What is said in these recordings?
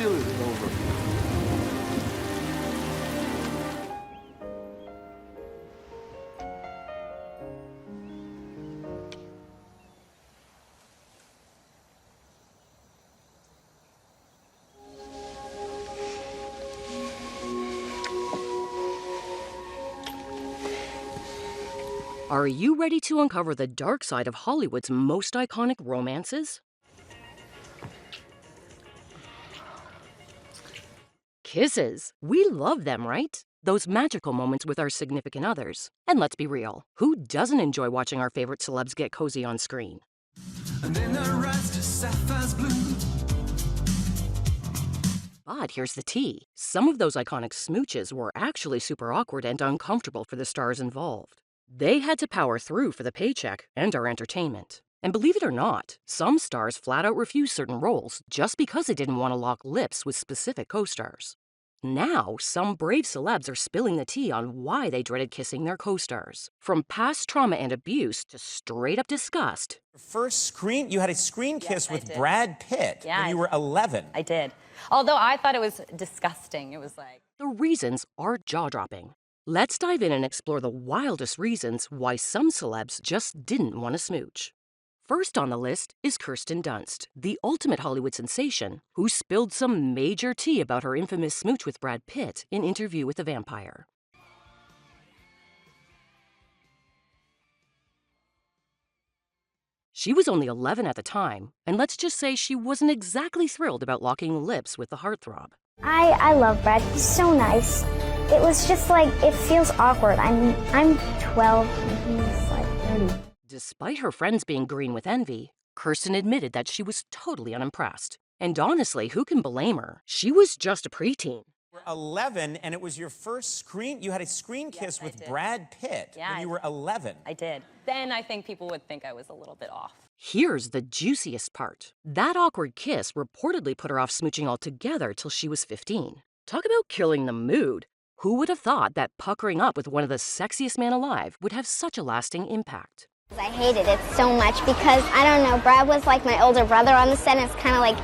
still isn't over. Are you ready to uncover the dark side of Hollywood's most iconic romances? Kisses. We love them, right? Those magical moments with our significant others. And let's be real, who doesn't enjoy watching our favorite celebs get cozy on screen? And then the rise to sapphire's blue. But here's the tea. Some of those iconic smooches were actually super awkward and uncomfortable for the stars involved. They had to power through for the paycheck and our entertainment. And believe it or not, some stars flat out refused certain roles just because they didn't want to lock lips with specific co-stars. Now, some brave celebs are spilling the tea on why they dreaded kissing their co-stars. From past trauma and abuse to straight-up disgust. You had a screen kiss with Brad Pitt when you were 11. I did. Although I thought it was disgusting. It was like... The reasons are jaw-dropping. Let's dive in and explore the wildest reasons why some celebs just didn't want to smooch. First on the list is Kirsten Dunst, the ultimate Hollywood sensation, who spilled some major tea about her infamous smooch with Brad Pitt in Interview with the Vampire. She was only 11 at the time, and let's just say she wasn't exactly thrilled about locking lips with the heartthrob. I love Brad. He's so nice. It was just like, it feels awkward. I'm 12 and he's like 30. Despite her friends being green with envy, Kirsten admitted that she was totally unimpressed. And honestly, who can blame her? She was just a preteen. You were 11, and it was your first you had a screen kiss with Brad Pitt when you were 11. I did. Then I think people would think I was a little bit off. Here's the juiciest part. That awkward kiss reportedly put her off smooching altogether till she was 15. Talk about killing the mood. Who would have thought that puckering up with one of the sexiest men alive would have such a lasting impact? I hated it so much because, I don't know, Brad was like my older brother on the set, and it's kind of like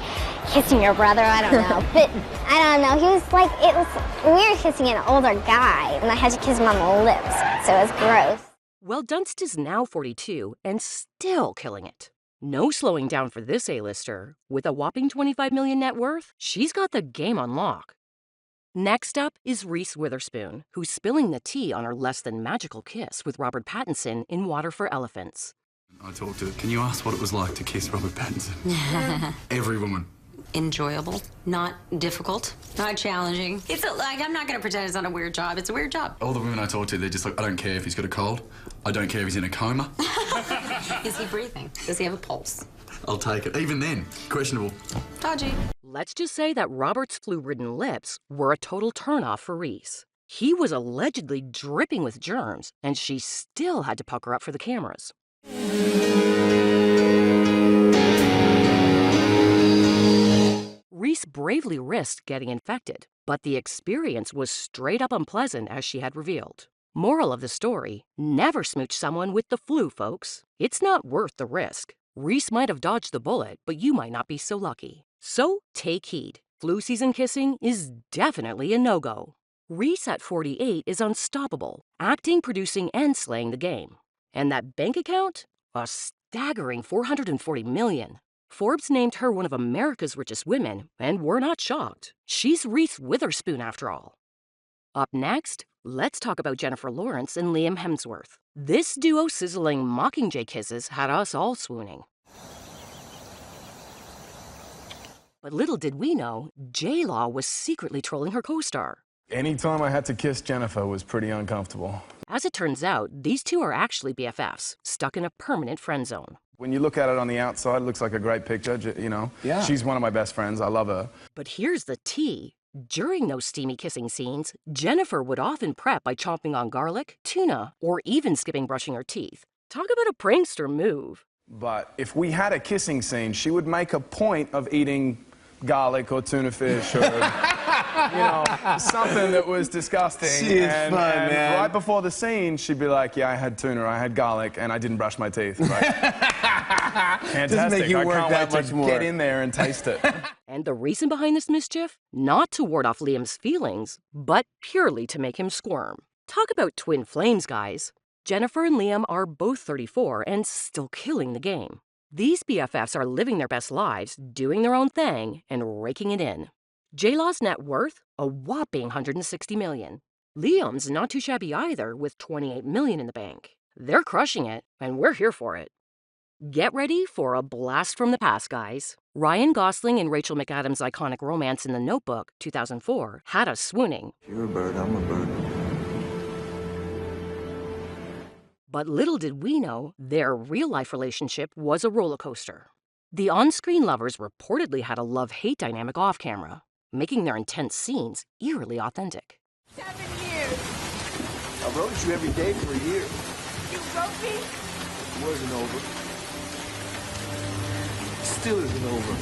kissing your brother, I don't know. But, I don't know, he was like, it was weird kissing an older guy, and I had to kiss him on the lips, so it was gross. Well, Dunst is now 42 and still killing it. No slowing down for this A-lister. With a whopping $25 million net worth, she's got the game on lock. Next up is Reese Witherspoon, who's spilling the tea on her less-than-magical kiss with Robert Pattinson in Water for Elephants. I talked to her. Can you ask what it was like to kiss Robert Pattinson? Every woman. Enjoyable, not difficult, not challenging. It's like, I'm not going to pretend it's not a weird job. It's a weird job. All the women I talk to, they're just like, I don't care if he's got a cold. I don't care if he's in a coma. Is he breathing? Does he have a pulse? I'll take it. Even then, questionable. Dodgy. Let's just say that Robert's flu-ridden lips were a total turnoff for Reese. He was allegedly dripping with germs, and she still had to pucker up for the cameras. Reese bravely risked getting infected, but the experience was straight up unpleasant, as she had revealed. Moral of the story, never smooch someone with the flu, folks. It's not worth the risk. Reese might have dodged the bullet, but you might not be so lucky. So take heed. Flu season kissing is definitely a no-go. Reese at 48 is unstoppable, acting, producing, and slaying the game. And that bank account? A staggering $440 million. Forbes named her one of America's richest women, and we're not shocked. She's Reese Witherspoon after all. Up next, let's talk about Jennifer Lawrence and Liam Hemsworth. This duo's sizzling Mockingjay kisses had us all swooning. But little did we know, J-Law was secretly trolling her co-star. Anytime I had to kiss Jennifer was pretty uncomfortable. As it turns out, these two are actually BFFs, stuck in a permanent friend zone. When you look at it on the outside, it looks like a great picture, you know? Yeah. She's one of my best friends. I love her. But here's the tea. During those steamy kissing scenes, Jennifer would often prep by chomping on garlic, tuna, or even skipping brushing her teeth. Talk about a prankster move. But if we had a kissing scene, she would make a point of eating garlic or tuna fish or, you know, something that was disgusting. She is fun, man. Right before the scene, she'd be like, yeah, I had tuna, I had garlic, and I didn't brush my teeth. Like, fantastic. Just make you work I can't that wait much to more. get in there and taste it. And the reason behind this mischief? Not to ward off Liam's feelings, but purely to make him squirm. Talk about twin flames, guys. Jennifer and Liam are both 34 and still killing the game. These BFFs are living their best lives, doing their own thing, and raking it in. J-Law's net worth? A whopping $160 million. Liam's not too shabby either, with $28 million in the bank. They're crushing it, and we're here for it. Get ready for a blast from the past, guys. Ryan Gosling and Rachel McAdams' iconic romance in The Notebook, 2004, had us swooning. If you're a bird, I'm a bird. But little did we know, their real-life relationship was a roller coaster. The on-screen lovers reportedly had a love-hate dynamic off-camera, making their intense scenes eerily authentic. 7 years. I wrote you every day for a year. You wrote me? It wasn't over. Still isn't over.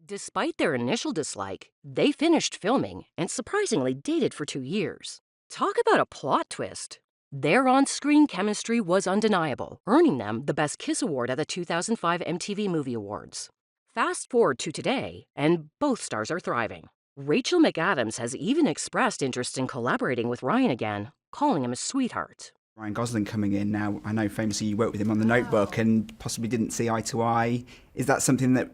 Despite their initial dislike, they finished filming and surprisingly dated for 2 years. Talk about a plot twist. Their on-screen chemistry was undeniable, earning them the Best Kiss Award at the 2005 MTV Movie Awards. Fast forward to today, and both stars are thriving. Rachel McAdams has even expressed interest in collaborating with Ryan again, calling him a sweetheart. Ryan Gosling coming in now, I know famously you worked with him on The Notebook and possibly didn't see eye to eye. Is that something that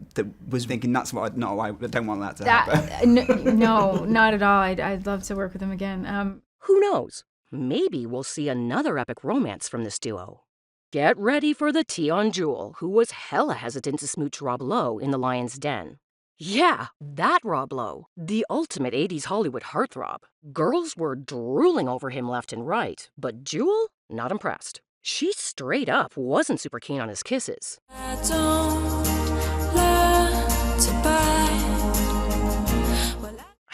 was thinking, that's what I don't want that to happen? No, not at all. I'd love to work with him again. Who knows? Maybe we'll see another epic romance from this duo. Get ready for the tea on Jewel, who was hella hesitant to smooch Rob Lowe in The Lion's Den. Yeah, that Rob Lowe, the ultimate 80s Hollywood heartthrob. Girls were drooling over him left and right, but Jewel, not impressed. She straight up wasn't super keen on his kisses. I don't learn to buy.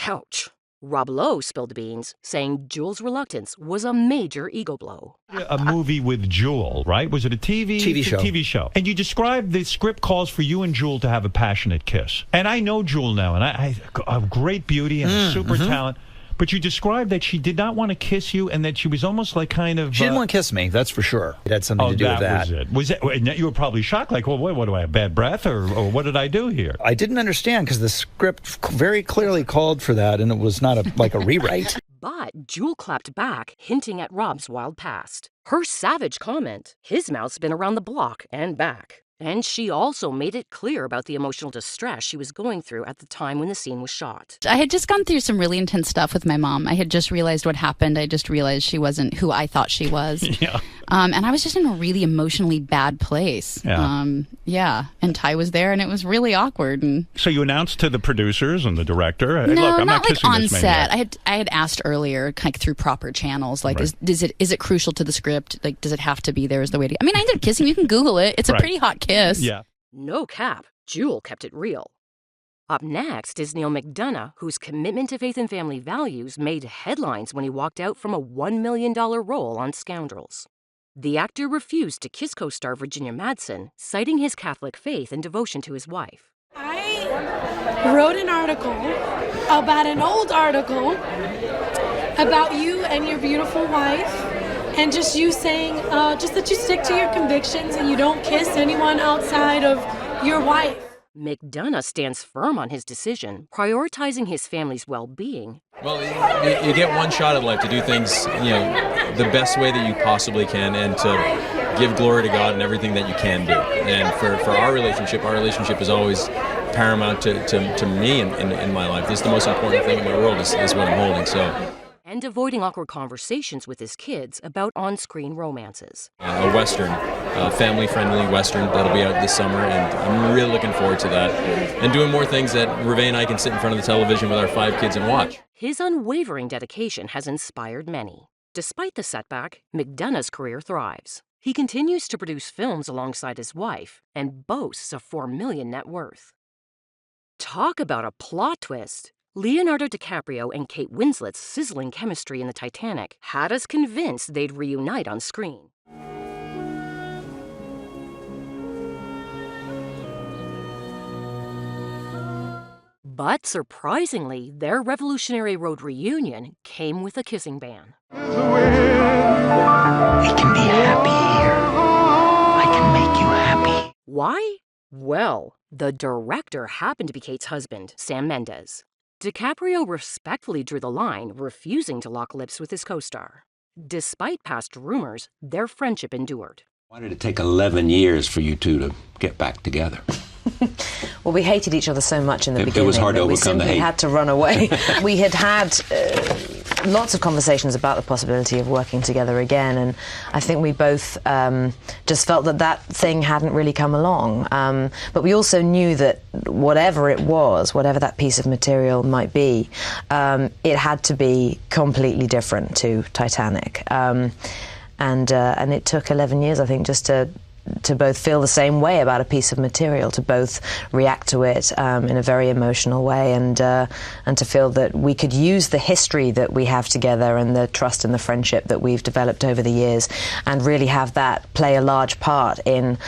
Ouch. Rob Lowe spilled the beans, saying Jewel's reluctance was a major ego blow. A movie with Jewel, right? Was it a TV show? TV show. And you described the script calls for you and Jewel to have a passionate kiss. And I know Jewel now, and I a great beauty and a super talent. But you described that she did not want to kiss you and that she was almost like kind of... She didn't want to kiss me, that's for sure. It had something to do with that. Was it. And you were probably shocked, like, well, what do I have, bad breath? Or what did I do here? I didn't understand because the script very clearly called for that, and it was not like a rewrite. But Jewel clapped back, hinting at Rob's wild past. Her savage comment, his mouth's been around the block and back. And she also made it clear about the emotional distress she was going through at the time when the scene was shot. I had just gone through some really intense stuff with my mom. I had just realized what happened. I just realized she wasn't who I thought she was. Yeah. And I was just in a really emotionally bad place. Yeah. And Ty was there, and it was really awkward. And so you announced to the producers and the director, hey, no, look, I'm not like kissing on this set. maniac. I had asked earlier, like through proper channels, like, Right. is it crucial to the script? Like, does it have to be there as the way to... I mean, I ended up kissing. You can Google it. It's a Right. pretty hot kiss. Yeah. No cap, Jewel kept it real. Up next is Neil McDonough, whose commitment to faith and family values made headlines when he walked out from a $1 million role on Scoundrels. The actor refused to kiss co-star Virginia Madsen, citing his Catholic faith and devotion to his wife. I wrote an article about an old article about you and your beautiful wife, and just you saying just that you stick to your convictions and you don't kiss anyone outside of your wife. McDonough stands firm on his decision, prioritizing his family's well-being. Well, you get one shot at life to do things, the best way that you possibly can, and to give glory to God in everything that you can do. And for our relationship is always paramount to me in my life. This is the most important thing in my world is what I'm holding. So. And avoiding awkward conversations with his kids about on-screen romances. A Western, family-friendly Western that'll be out this summer, and I'm really looking forward to that. And doing more things that Reve and I can sit in front of the television with our 5 kids and watch. His unwavering dedication has inspired many. Despite the setback, McDonough's career thrives. He continues to produce films alongside his wife and boasts a $4 million net worth. Talk about a plot twist! Leonardo DiCaprio and Kate Winslet's sizzling chemistry in the Titanic had us convinced they'd reunite on screen. But surprisingly, their Revolutionary Road reunion came with a kissing ban. We can be happy here. I can make you happy. Why? Well, the director happened to be Kate's husband, Sam Mendes. DiCaprio respectfully drew the line, refusing to lock lips with his co-star. Despite past rumors, their friendship endured. Why did it take 11 years for you two to get back together? Well, we hated each other so much in the beginning. It was hard to overcome the hate. We had to run away. We had lots of conversations about the possibility of working together again, and I think we both just felt that thing hadn't really come along. But we also knew that whatever it was, whatever that piece of material might be, it had to be completely different to Titanic. And it took 11 years, I think, just to both feel the same way about a piece of material, to both react to it in a very emotional way, and to feel that we could use the history that we have together and the trust and the friendship that we've developed over the years, and really have that play a large part in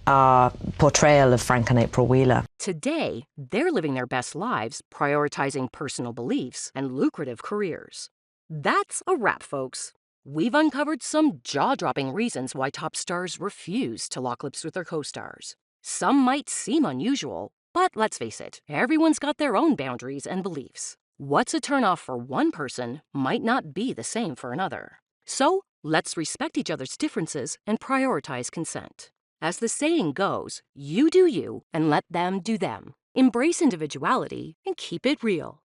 our portrayal of Frank and April Wheeler. Today, they're living their best lives, prioritizing personal beliefs and lucrative careers. That's a wrap, folks. We've uncovered some jaw-dropping reasons why top stars refuse to lock lips with their co-stars. Some might seem unusual, but let's face it, everyone's got their own boundaries and beliefs. What's a turnoff for one person might not be the same for another. So, let's respect each other's differences and prioritize consent. As the saying goes, you do you and let them do them. Embrace individuality and keep it real.